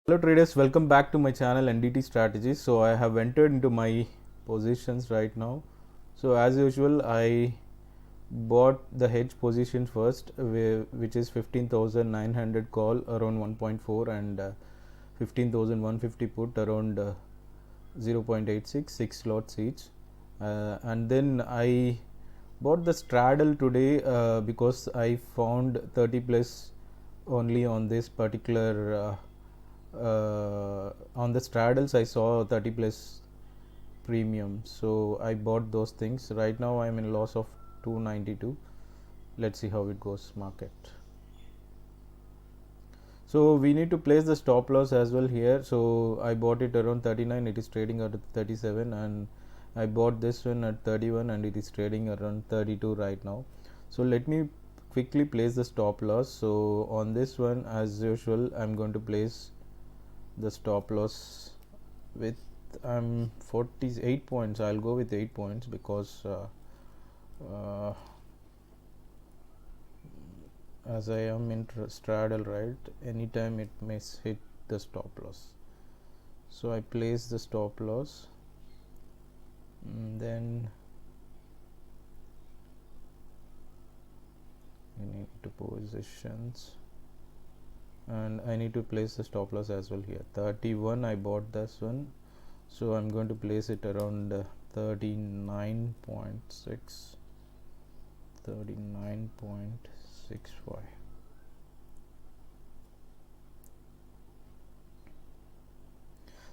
Hello traders, welcome back to my channel NDT Strategies. So I have entered into my positions right now. So as usual, I bought the hedge position first, which is 15,900 call around 1.4 and 15,150 put around 0.86, 6 slots each. And then I bought the straddle today because I found 30 plus only on this particular on the straddles. I saw 30 plus premium, so I bought those things. Right now I'm in loss of 292. Let's see how it goes market. So we need to place the stop loss as well here. So I bought it around 39, it is trading at 37, and I bought this one at 31 and it is trading around 32 right now. So let me quickly place the stop loss. So on this one, as usual, I'm going to place the stop loss with 48 points. I'll go with 8 points because as I am in straddle, right, anytime it may hit the stop loss. So I place the stop loss, and then I need to positions, and I need to place the stop loss as well here. 31 I bought this one, so I'm going to place it around 39.6, 39.65.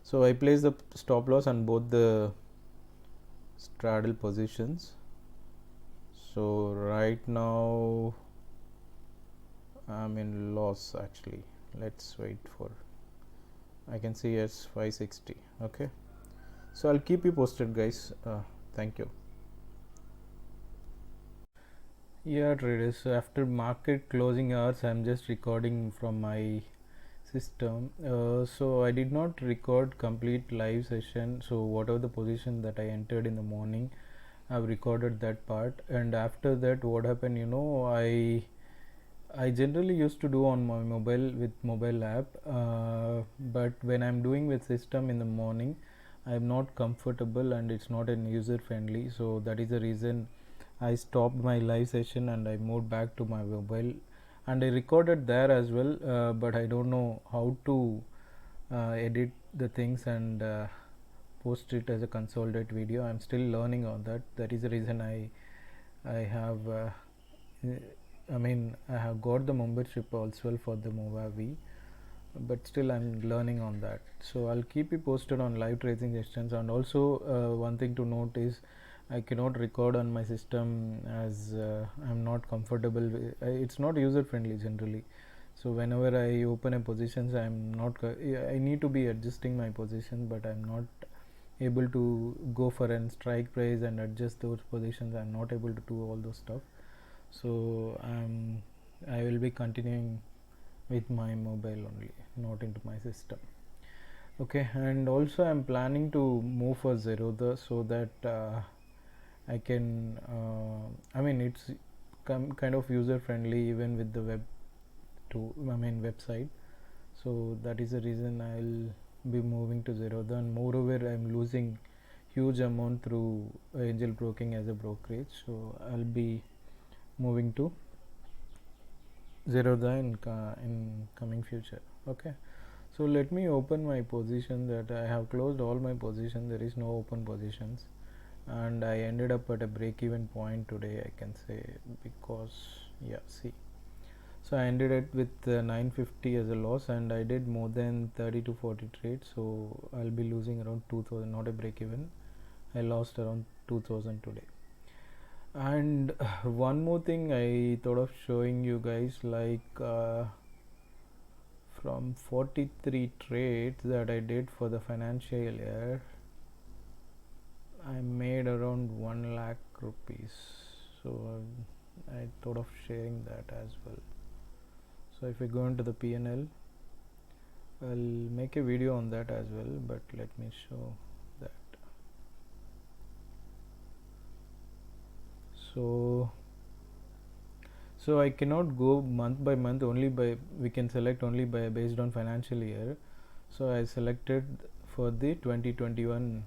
So I place the stop loss on both the straddle positions. So right now I'm in loss actually. Let's wait for, I can see it's 560. Okay, so I'll keep you posted, guys. Thank you. Yeah traders, so after market closing hours I'm just recording from my system. So I did not record complete live session, so whatever the position that I entered in the morning, I've recorded that part. And after that, what happened, I generally used to do on my mobile with mobile app, but when I'm doing with system in the morning, I'm not comfortable and it's not an user friendly. So that is the reason I stopped my live session and I moved back to my mobile, and I recorded there as well, but I don't know how to edit the things and post it as a consolidated video. I'm still learning on that. That is the reason I have I have got the membership also for the Movavi, but still I'm learning on that. So I'll keep you posted on live trading sessions. And also one thing to note is I cannot record on my system as I'm not comfortable with, it's not user friendly generally. So whenever I open a positions, I'm not I need to be adjusting my position, but I'm not able to go for an strike price and adjust those positions. I'm not able to do all those stuff. So I will be continuing with my mobile only, not into my system. Okay, and also I'm planning to move for Zerodha so that I can it's kind of user friendly even with the web to website. So that is the reason I'll be moving to Zerodha, and moreover I'm losing huge amount through angel broking as a brokerage, so I'll be moving to Zerodha in coming future. Okay, so let me open my position. That I have closed all my positions, there is no open positions, and I ended up at a break even point today, I can say, because see, so I ended it with 950 as a loss, and I did more than 30 to 40 trades, so I'll be losing around 2000, not a break even. I lost around 2000 today. And one more thing I thought of showing you guys, like from 43 trades that I did for the financial year, I made around 1 lakh rupees. So I thought of sharing that as well. So if we go into the P&L, I'll make a video on that as well, but let me show that. So I cannot go month by month, only by, we can select only by based on financial year. So I selected for the 2021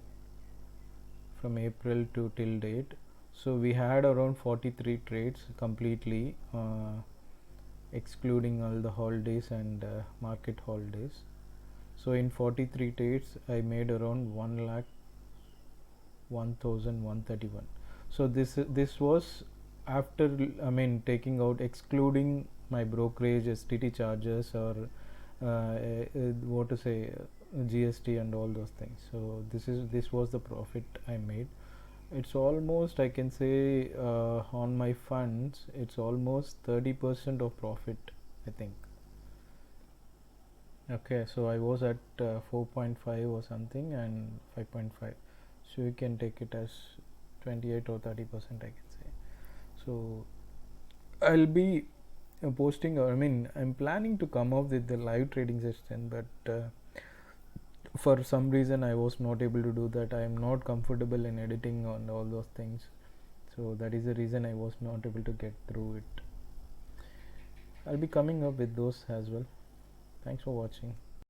from April to till date. So we had around 43 trades completely, excluding all the holidays and market holidays. So in 43 trades I made around 1 lakh 1131. So this was after, I mean, taking out, excluding my brokerage, STT charges, or what to say, GST and all those things. So this was the profit I made. It's almost, I can say, on my funds it's almost 30% of profit, I think. Okay, so I was at 4.5 or something and 5.5, so you can take it as 28 or 30%, I can say. So I'll be posting, or I mean, I'm planning to come up with the live trading session, but for some reason I was not able to do that. I am not comfortable in editing on all those things, so that is the reason I was not able to get through it. I'll be coming up with those as well. Thanks for watching.